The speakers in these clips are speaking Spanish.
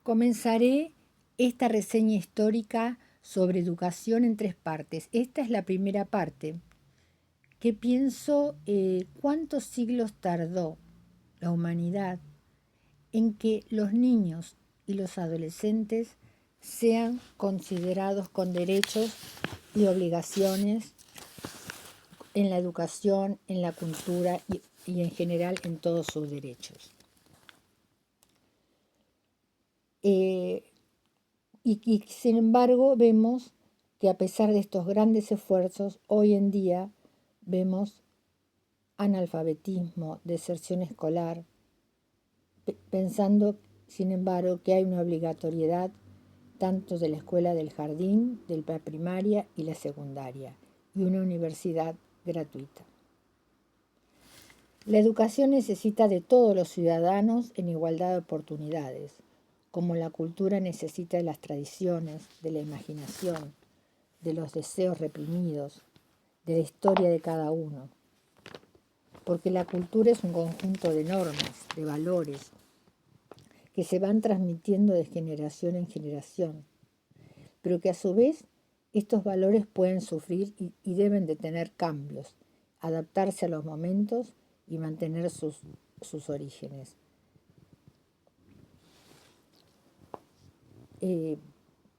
Comenzaré esta reseña histórica sobre educación en 3 partes. Esta es la primera parte, que pienso cuántos siglos tardó la humanidad en que los niños y los adolescentes sean considerados con derechos y obligaciones en la educación, en la cultura y en general en todos sus derechos. Y sin embargo vemos que a pesar de estos grandes esfuerzos, hoy en día vemos analfabetismo, deserción escolar, pensando sin embargo que hay una obligatoriedad tanto de la escuela del jardín, de la primaria y la secundaria, y una universidad gratuita. La educación necesita de todos los ciudadanos en igualdad de oportunidades, como la cultura necesita de las tradiciones, de la imaginación, de los deseos reprimidos, de la historia de cada uno. Porque la cultura es un conjunto de normas, de valores, que se van transmitiendo de generación en generación, pero que a su vez estos valores pueden sufrir y deben de tener cambios, adaptarse a los momentos y mantener sus orígenes.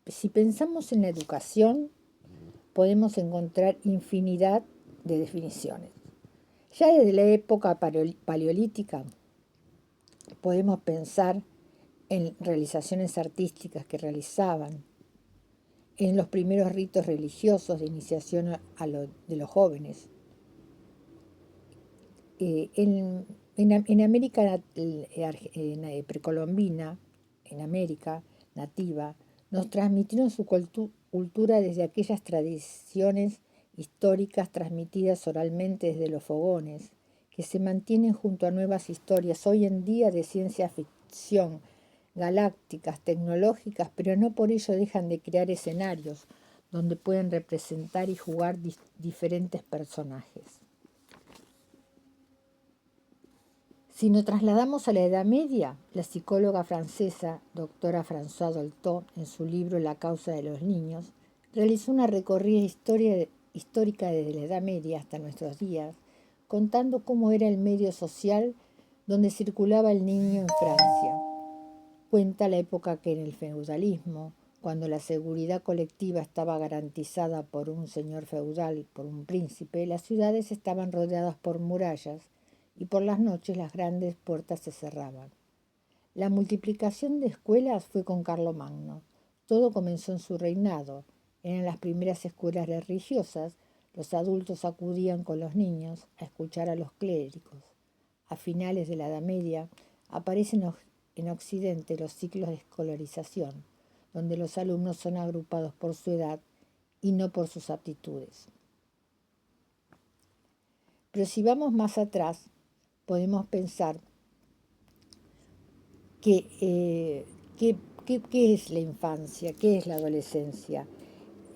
Si pensamos en la educación, podemos encontrar infinidad de definiciones. Ya desde la época paleolítica podemos pensar en realizaciones artísticas que realizaban, en los primeros ritos religiosos de iniciación de los jóvenes. En América precolombina, en América nativa, nos transmitieron su cultura desde aquellas tradiciones históricas transmitidas oralmente desde los fogones, que se mantienen junto a nuevas historias hoy en día de ciencia ficción, galácticas, tecnológicas, pero no por ello dejan de crear escenarios donde pueden representar y jugar diferentes personajes. Si nos trasladamos a la Edad Media, la psicóloga francesa, doctora Françoise Dolto, en su libro La causa de los niños, realizó una recorrida histórica desde la Edad Media hasta nuestros días, contando cómo era el medio social donde circulaba el niño en Francia. Cuenta la época que en el feudalismo, cuando la seguridad colectiva estaba garantizada por un señor feudal, por un príncipe, las ciudades estaban rodeadas por murallas y por las noches las grandes puertas se cerraban. La multiplicación de escuelas fue con Carlomagno. Todo comenzó en su reinado. Eran las primeras escuelas religiosas. Los adultos acudían con los niños a escuchar a los clérigos. A finales de la Edad Media aparecen en Occidente los ciclos de escolarización, donde los alumnos son agrupados por su edad y no por sus aptitudes. Pero si vamos más atrás, podemos pensar qué es la infancia, qué es la adolescencia,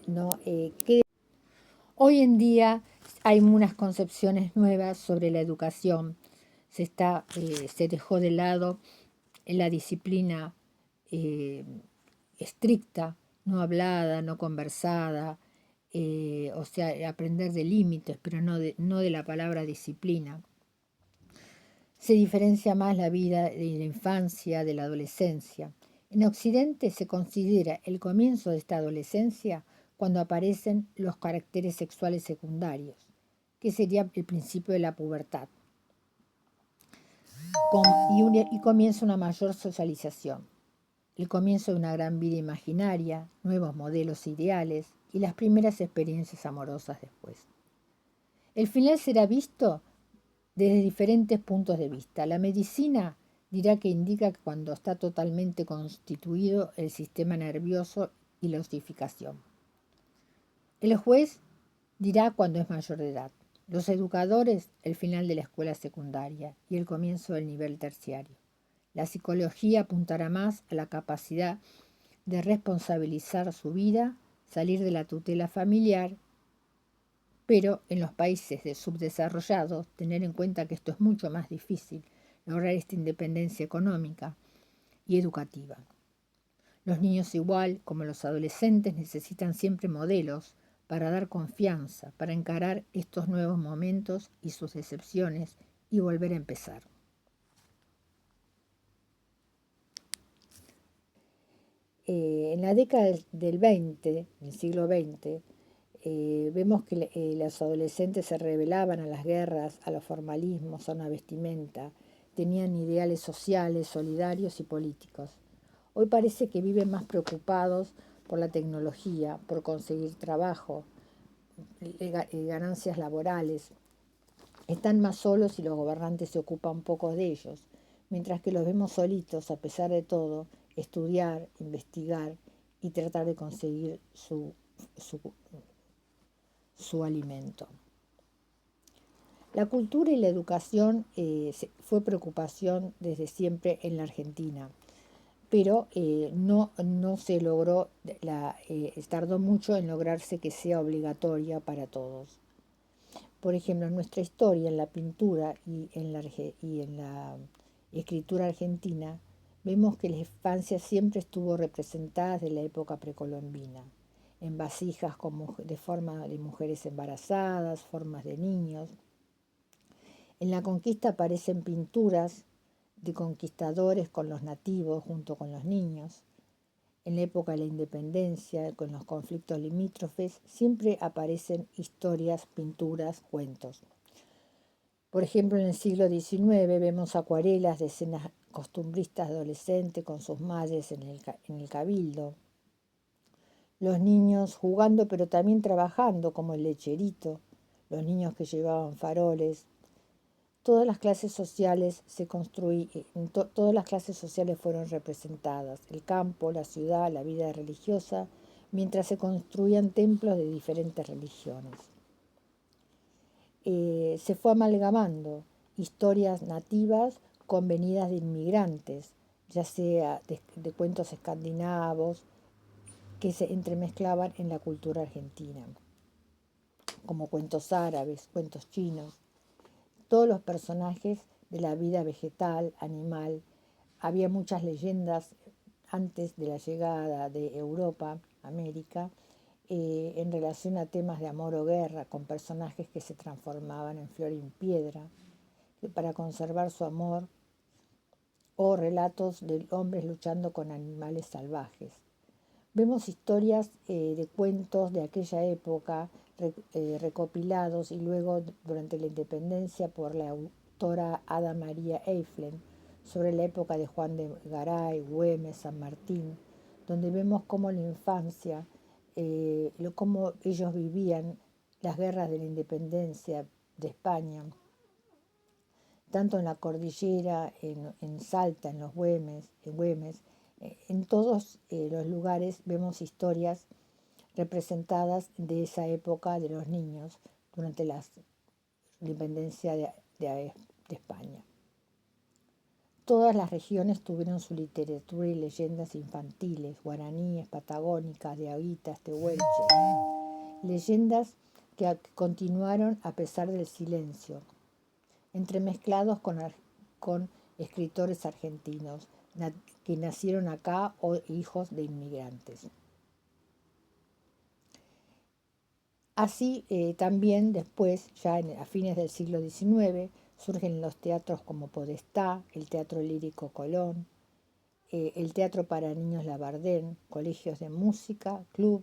¿no? Hoy en día hay unas concepciones nuevas sobre la educación. Se dejó de lado la disciplina estricta, no hablada, no conversada, o sea, aprender de límites, pero no de la palabra disciplina. Se diferencia más la vida de la infancia de la adolescencia. En Occidente se considera el comienzo de esta adolescencia cuando aparecen los caracteres sexuales secundarios, que sería el principio de la pubertad, y comienza una mayor socialización, el comienzo de una gran vida imaginaria, nuevos modelos ideales y las primeras experiencias amorosas después. El final será visto desde diferentes puntos de vista. La medicina dirá que indica que cuando está totalmente constituido el sistema nervioso y la osificación. El juez dirá cuando es mayor de edad. Los educadores, el final de la escuela secundaria y el comienzo del nivel terciario. La psicología apuntará más a la capacidad de responsabilizar su vida, salir de la tutela familiar, pero en los países subdesarrollados, tener en cuenta que esto es mucho más difícil, lograr esta independencia económica y educativa. Los niños igual como los adolescentes necesitan siempre modelos para dar confianza, para encarar estos nuevos momentos y sus decepciones y volver a empezar. En la década del 20, del siglo XX, vemos que los adolescentes se rebelaban a las guerras, a los formalismos, a una vestimenta, tenían ideales sociales, solidarios y políticos. Hoy parece que viven más preocupados por la tecnología, por conseguir trabajo, ganancias laborales. Están más solos y los gobernantes se ocupan poco de ellos, mientras que los vemos solitos, a pesar de todo, estudiar, investigar y tratar de conseguir su alimento. La cultura y la educación fue preocupación desde siempre en la Argentina, pero no se logró, tardó mucho en lograrse que sea obligatoria para todos. Por ejemplo, en nuestra historia, en la pintura y en la escritura argentina, vemos que la infancia siempre estuvo representada desde la época precolombina, en vasijas de forma de mujeres embarazadas, formas de niños. En la conquista aparecen pinturas de conquistadores con los nativos junto con los niños. En la época de la independencia, con los conflictos limítrofes, siempre aparecen historias, pinturas, cuentos. Por ejemplo, en el siglo XIX vemos acuarelas de escenas costumbristas de adolescentes con sus madres en el cabildo. Los niños jugando pero también trabajando, como el lecherito, los niños que llevaban faroles. Todas las clases sociales todas las clases sociales fueron representadas, el campo, la ciudad, la vida religiosa, mientras se construían templos de diferentes religiones. Se fue amalgamando historias nativas con venidas de inmigrantes, ya sea de cuentos escandinavos que se entremezclaban en la cultura argentina, como cuentos árabes, cuentos chinos. Todos los personajes de la vida vegetal, animal. Había muchas leyendas antes de la llegada de Europa, América, en relación a temas de amor o guerra, con personajes que se transformaban en flor y en piedra, para conservar su amor, o relatos de hombres luchando con animales salvajes. Vemos historias de cuentos de aquella época recopilados y luego durante la independencia por la autora Ada María Eiflen sobre la época de Juan de Garay, Güemes, San Martín, donde vemos cómo la infancia, cómo ellos vivían las guerras de la independencia de España, tanto en la cordillera, en Salta, en los Güemes, en todos los lugares vemos historias representadas de esa época de los niños durante la independencia de España. Todas las regiones tuvieron su literatura y leyendas infantiles, guaraníes, patagónicas, diaguitas, tehuelches, leyendas que continuaron a pesar del silencio, entremezclados con escritores argentinos que nacieron acá o hijos de inmigrantes. Así también después, ya a fines del siglo XIX, surgen los teatros como Podestá, el Teatro Lírico Colón, el Teatro para Niños Labardén, colegios de música, club,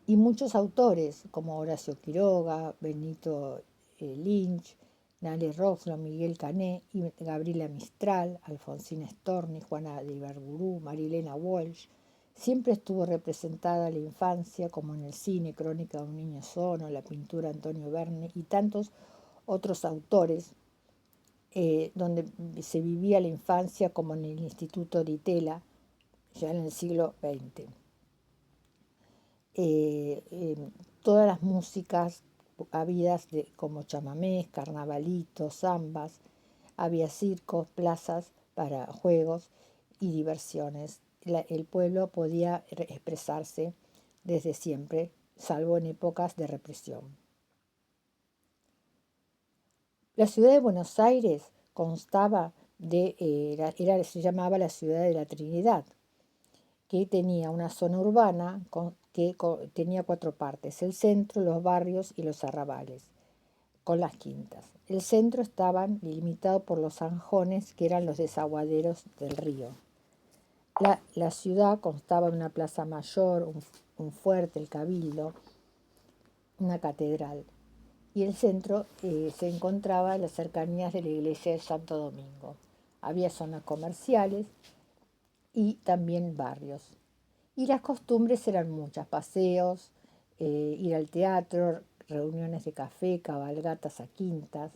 y muchos autores como Horacio Quiroga, Benito Lynch, Nale Roxlo, Miguel Cané, y Gabriela Mistral, Alfonsina Storni, Juana de Ibarburu, Marilena Walsh. Siempre estuvo representada la infancia, como en el cine, Crónica de un niño sono, la pintura Antonio Verne y tantos otros autores, donde se vivía la infancia como en el Instituto Di Tella, ya en el siglo XX. Todas las músicas habidas como chamamés, carnavalitos, zambas, había circos, plazas para juegos y diversiones. El pueblo podía expresarse desde siempre, salvo en épocas de represión. La ciudad de Buenos Aires constaba se llamaba la ciudad de la Trinidad. que tenía una zona urbana que tenía 4 partes: el centro, los barrios y los arrabales, con las quintas. El centro estaba limitado por los zanjones, que eran los desaguaderos del río. La ciudad constaba de una plaza mayor, un fuerte, el cabildo, una catedral. Y el centro se encontraba en las cercanías de la iglesia de Santo Domingo. Había zonas comerciales y también barrios. Y las costumbres eran muchas: paseos, ir al teatro, reuniones de café, cabalgatas a quintas.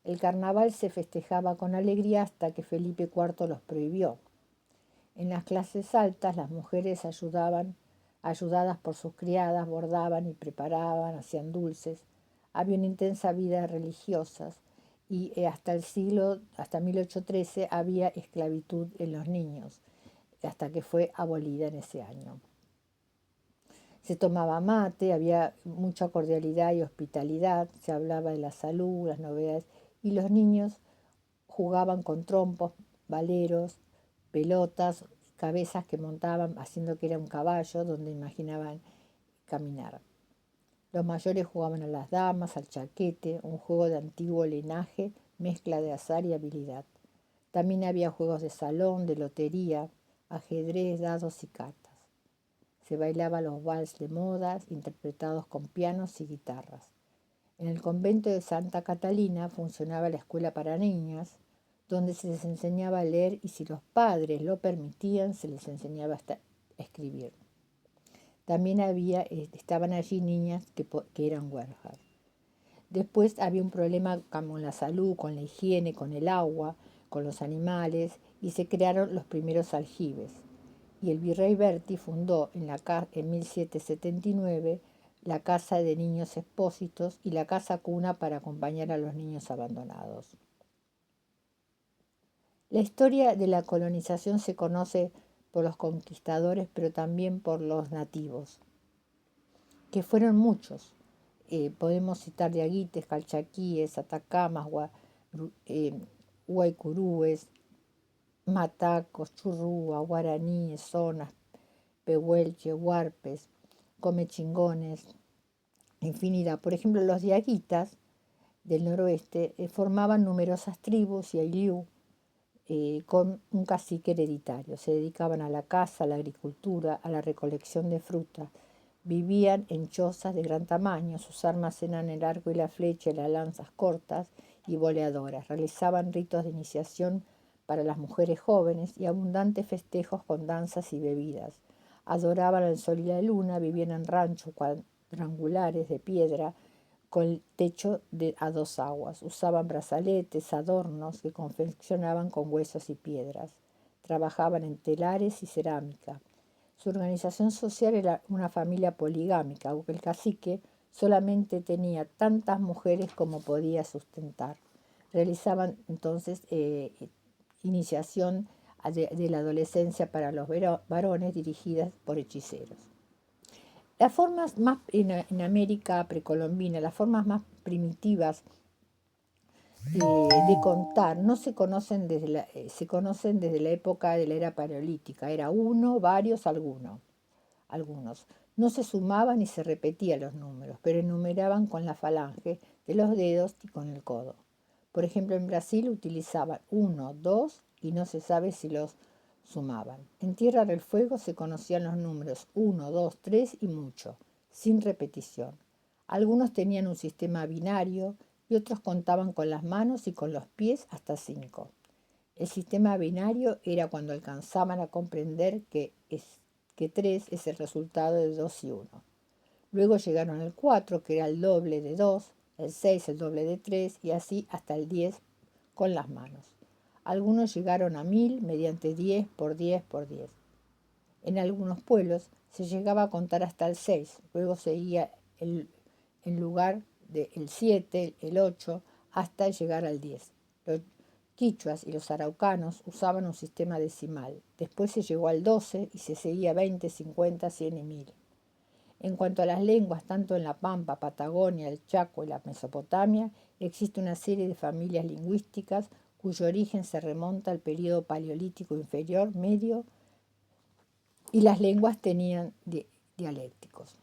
El carnaval se festejaba con alegría hasta que Felipe IV los prohibió. En las clases altas las mujeres ayudadas por sus criadas, bordaban y preparaban, hacían dulces. Había una intensa vida religiosa y hasta 1813 había esclavitud en los niños, hasta que fue abolida en ese año. Se tomaba mate, había mucha cordialidad y hospitalidad, se hablaba de la salud, las novedades, y los niños jugaban con trompos, valeros, pelotas, cabezas que montaban haciendo que era un caballo donde imaginaban caminar. Los mayores jugaban a las damas, al chaquete, un juego de antiguo linaje, mezcla de azar y habilidad. También había juegos de salón, de lotería, ajedrez, dados y cartas. Se bailaba los vals de modas, interpretados con pianos y guitarras. En el convento de Santa Catalina funcionaba la escuela para niñas, donde se les enseñaba a leer y, si los padres lo permitían, se les enseñaba hasta a escribir. También estaban allí niñas que eran huérfanas. Después había un problema con la salud, con la higiene, con el agua, con los animales, y se crearon los primeros aljibes. Y el virrey Berti fundó en 1779 la Casa de Niños Expósitos y la Casa Cuna para acompañar a los niños abandonados. La historia de la colonización se conoce por los conquistadores, pero también por los nativos, que fueron muchos. Podemos citar diaguites, calchaquíes, atacamas, guaycurúes, matacos, churrúa, guaraníes, zonas, pehuelche, huarpes, comechingones, infinidad. Por ejemplo, los diaguitas del noroeste formaban numerosas tribus y ailiú con un cacique hereditario. Se dedicaban a la caza, a la agricultura, a la recolección de fruta. Vivían en chozas de gran tamaño. Sus armas eran el arco y la flecha, las lanzas cortas y boleadoras. Realizaban ritos de iniciación para las mujeres jóvenes y abundantes festejos con danzas y bebidas. Adoraban al sol y la luna, vivían en ranchos cuadrangulares de piedra con techo a 2 aguas. Usaban brazaletes, adornos que confeccionaban con huesos y piedras. Trabajaban en telares y cerámica. Su organización social era una familia poligámica, aunque el cacique solamente tenía tantas mujeres como podía sustentar. Realizaban entonces iniciación de la adolescencia para los varones, dirigidas por hechiceros. Las formas más en América precolombina, las formas más primitivas de contar no se conocen se conocen desde la época de la era paleolítica. Era uno, varios, algunos. No se sumaban ni se repetían los números, pero enumeraban con la falange de los dedos y con el codo. Por ejemplo, en Brasil utilizaban 1, 2 y no se sabe si los sumaban. En Tierra del Fuego se conocían los números 1, 2, 3 y mucho, sin repetición. Algunos tenían un sistema binario y otros contaban con las manos y con los pies hasta 5. El sistema binario era cuando alcanzaban a comprender que 3 es el resultado de 2 y 1. Luego llegaron al 4, que era el doble de 2, el 6 el doble de 3 y así hasta el 10 con las manos. Algunos llegaron a 1000 mediante 10 por 10 por 10. En algunos pueblos se llegaba a contar hasta el 6, luego seguía en lugar del 7, el 8, hasta llegar al 10. Los quichuas y los araucanos usaban un sistema decimal. Después se llegó al 12 y se seguía 20, 50, 100 y 1000. En cuanto a las lenguas, tanto en la Pampa, Patagonia, el Chaco y la Mesopotamia, existe una serie de familias lingüísticas cuyo origen se remonta al período paleolítico inferior, medio y las lenguas tenían dialécticos.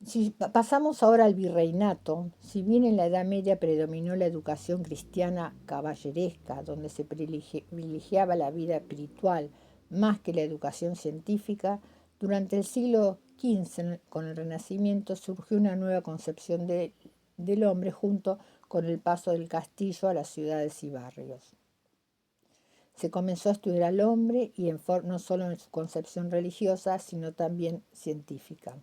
Si pasamos ahora al virreinato, si bien en la Edad Media predominó la educación cristiana caballeresca, donde se privilegiaba la vida espiritual más que la educación científica, durante el siglo XV, con el Renacimiento, surgió una nueva concepción del hombre junto con el paso del castillo a las ciudades y barrios. Se comenzó a estudiar al hombre y no solo en su concepción religiosa, sino también científica.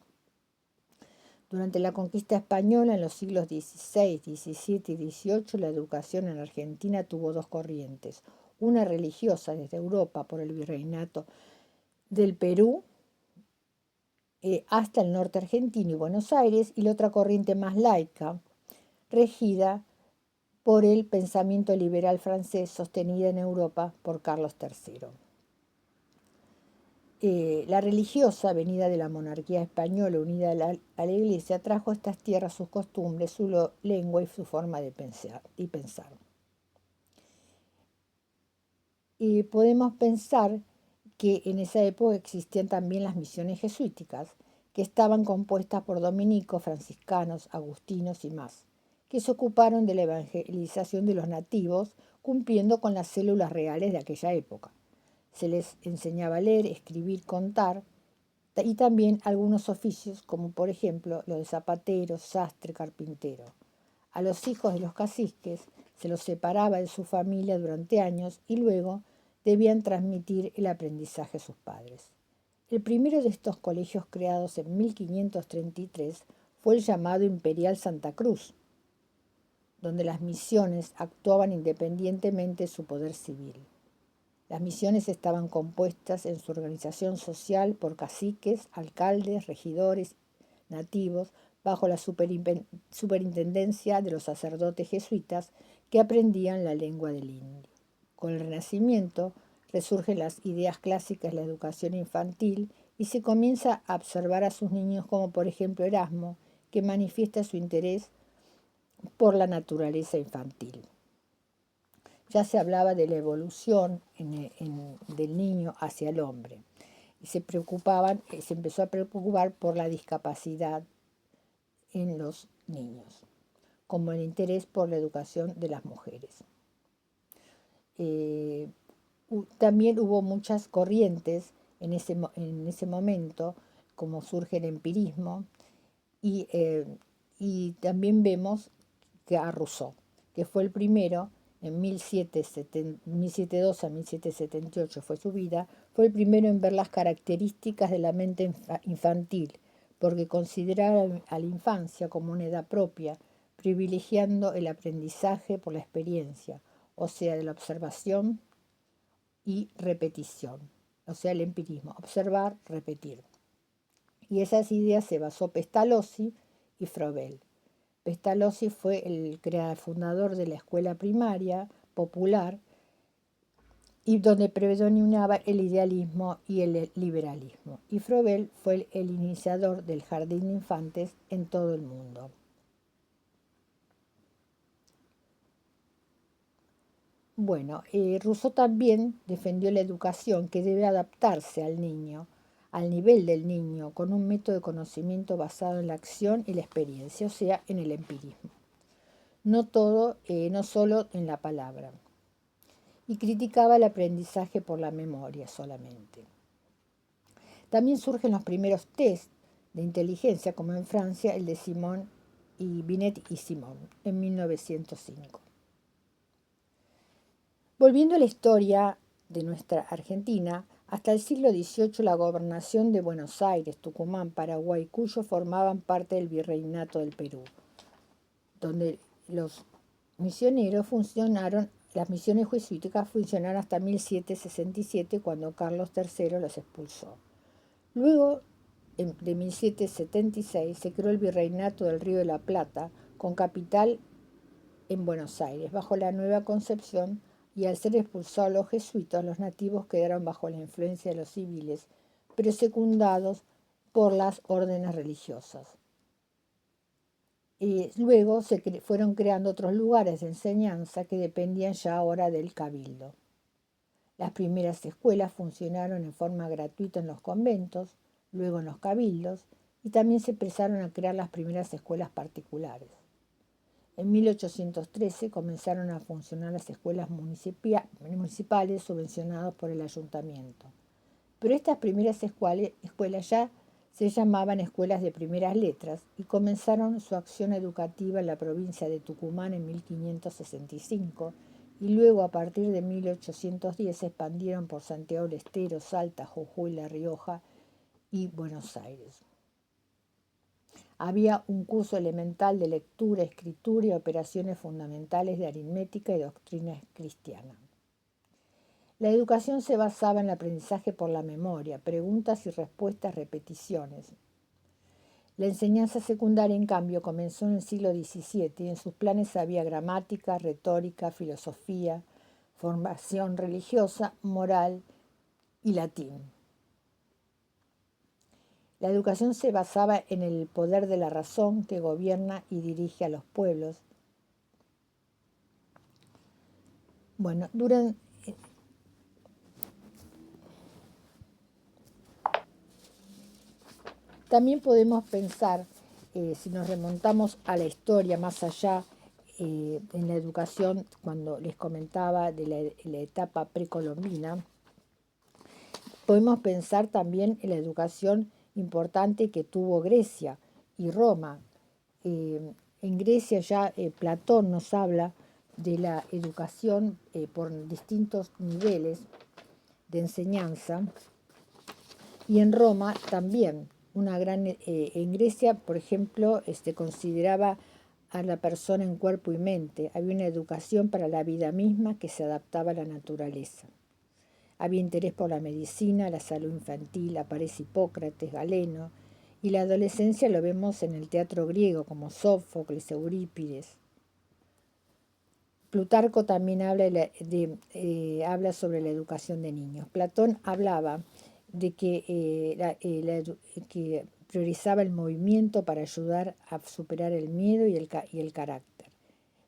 Durante la conquista española en los siglos XVI, XVII y XVIII, la educación en Argentina tuvo dos corrientes. Una religiosa desde Europa por el virreinato del Perú hasta el norte argentino y Buenos Aires, y la otra corriente más laica, regida por el pensamiento liberal francés sostenida en Europa por Carlos III. La religiosa, venida de la monarquía española unida a la Iglesia, trajo a estas tierras sus costumbres, su lengua y su forma de pensar. Y podemos pensar que en esa época existían también las misiones jesuíticas, que estaban compuestas por dominicos, franciscanos, agustinos y más, que se ocuparon de la evangelización de los nativos, cumpliendo con las células reales de aquella época. Se les enseñaba a leer, escribir, contar, y también algunos oficios, como por ejemplo los de zapatero, sastre, carpintero. A los hijos de los caciques se los separaba de su familia durante años y luego debían transmitir el aprendizaje a sus padres. El primero de estos colegios, creados en 1533, fue el llamado Imperial Santa Cruz, donde las misiones actuaban independientemente de su poder civil. Las misiones estaban compuestas en su organización social por caciques, alcaldes, regidores, nativos, bajo la superintendencia de los sacerdotes jesuitas que aprendían la lengua del indio. Con el Renacimiento resurgen las ideas clásicas de la educación infantil y se comienza a observar a sus niños como por ejemplo Erasmo, que manifiesta su interés por la naturaleza infantil. Ya se hablaba de la evolución del niño hacia el hombre y se empezó a preocupar por la discapacidad en los niños, como el interés por la educación de las mujeres. También hubo muchas corrientes en ese momento, como surge el empirismo, y también vemos que a Rousseau, que fue el primero, en 1712 a 1778 fue su vida, fue el primero en ver las características de la mente infantil, porque consideraba a la infancia como una edad propia, privilegiando el aprendizaje por la experiencia, o sea, de la observación y repetición, o sea, el empirismo, observar, repetir. Y esas ideas se basó Pestalozzi y Froebel. Pestalozzi fue el fundador de la escuela primaria popular y donde predominaba el idealismo y el liberalismo. Y Froebel fue el iniciador del jardín de infantes en todo el mundo. Bueno, Rousseau también defendió la educación que debe adaptarse al niño, al nivel del niño, con un método de conocimiento basado en la acción y la experiencia, o sea, en el empirismo. No solo en la palabra. Y criticaba el aprendizaje por la memoria solamente. También surgen los primeros test de inteligencia, como en Francia el de Simon y Binet y Simon, en 1905. Volviendo a la historia de nuestra Argentina, hasta el siglo XVIII la gobernación de Buenos Aires, Tucumán, Paraguay, Cuyo formaban parte del virreinato del Perú, donde los misioneros las misiones jesuíticas funcionaron hasta 1767, cuando Carlos III los expulsó. Luego, de 1776, se creó el Virreinato del Río de la Plata, con capital en Buenos Aires, bajo la nueva concepción, y al ser expulsados los jesuitas, los nativos quedaron bajo la influencia de los civiles, pero secundados por las órdenes religiosas. Y luego se fueron creando otros lugares de enseñanza que dependían ya ahora del cabildo. Las primeras escuelas funcionaron en forma gratuita en los conventos, luego en los cabildos, y también se empezaron a crear las primeras escuelas particulares. En 1813 comenzaron a funcionar las escuelas municipales subvencionadas por el ayuntamiento. Pero estas primeras escuelas ya se llamaban escuelas de primeras letras y comenzaron su acción educativa en la provincia de Tucumán en 1565 y luego a partir de 1810 se expandieron por Santiago del Estero, Salta, Jujuy, La Rioja y Buenos Aires. Había un curso elemental de lectura, escritura y operaciones fundamentales de aritmética y doctrina cristiana. La educación se basaba en el aprendizaje por la memoria, preguntas y respuestas, repeticiones. La enseñanza secundaria, en cambio, comenzó en el siglo XVII y en sus planes había gramática, retórica, filosofía, formación religiosa, moral y latín. La educación se basaba en el poder de la razón que gobierna y dirige a los pueblos. Bueno, también podemos pensar, si nos remontamos a la historia más allá, en la educación, cuando les comentaba de la etapa precolombina, podemos pensar también en la educación importante que tuvo Grecia y Roma. En Grecia ya Platón nos habla de la educación por distintos niveles de enseñanza, y en Roma también. En Grecia, por ejemplo, consideraba a la persona en cuerpo y mente. Había una educación para la vida misma que se adaptaba a la naturaleza. Había interés por la medicina, la salud infantil, aparece Hipócrates, Galeno, y la adolescencia lo vemos en el teatro griego como Sófocles, Eurípides. Plutarco también habla sobre la educación de niños. Platón hablaba de que priorizaba el movimiento para ayudar a superar el miedo y el carácter.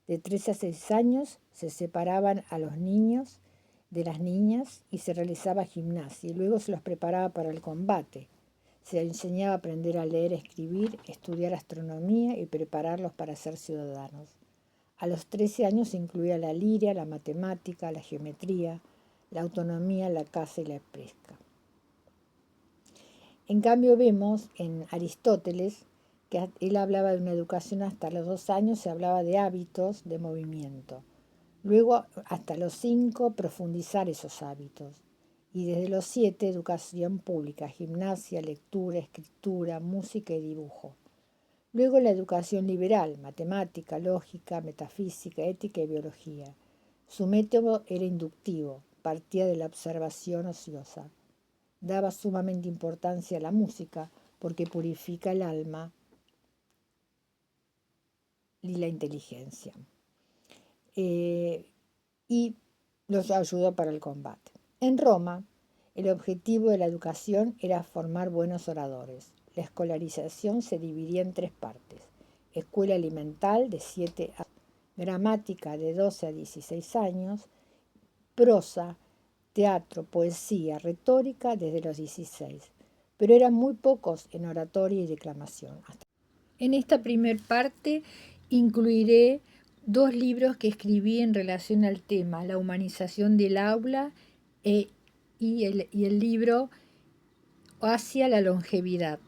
De 3 a 6 años se separaban a los niños de las niñas y se realizaba gimnasia y luego se los preparaba para el combate. Se enseñaba a aprender a leer, escribir, estudiar astronomía y prepararlos para ser ciudadanos. A los 13 años se incluía la liria, la matemática, la geometría, la autonomía, la caza y la pesca. En cambio vemos en Aristóteles que él hablaba de una educación hasta los 2 años, se hablaba de hábitos de movimiento. Luego, hasta los 5, profundizar esos hábitos. Y desde los 7, educación pública, gimnasia, lectura, escritura, música y dibujo. Luego la educación liberal, matemática, lógica, metafísica, ética y biología. Su método era inductivo, partía de la observación ociosa. Daba sumamente importancia a la música porque purifica el alma y la inteligencia. Y los ayudó para el combate. En Roma, el objetivo de la educación era formar buenos oradores. La escolarización se dividía en 3 partes: escuela elemental de 7 a gramática de 12 a 16 años, prosa, teatro, poesía, retórica desde los 16, pero eran muy pocos en oratoria y declamación. En esta primer parte incluiré 2 libros que escribí en relación al tema, la humanización del aula y el libro Hacia la longevidad.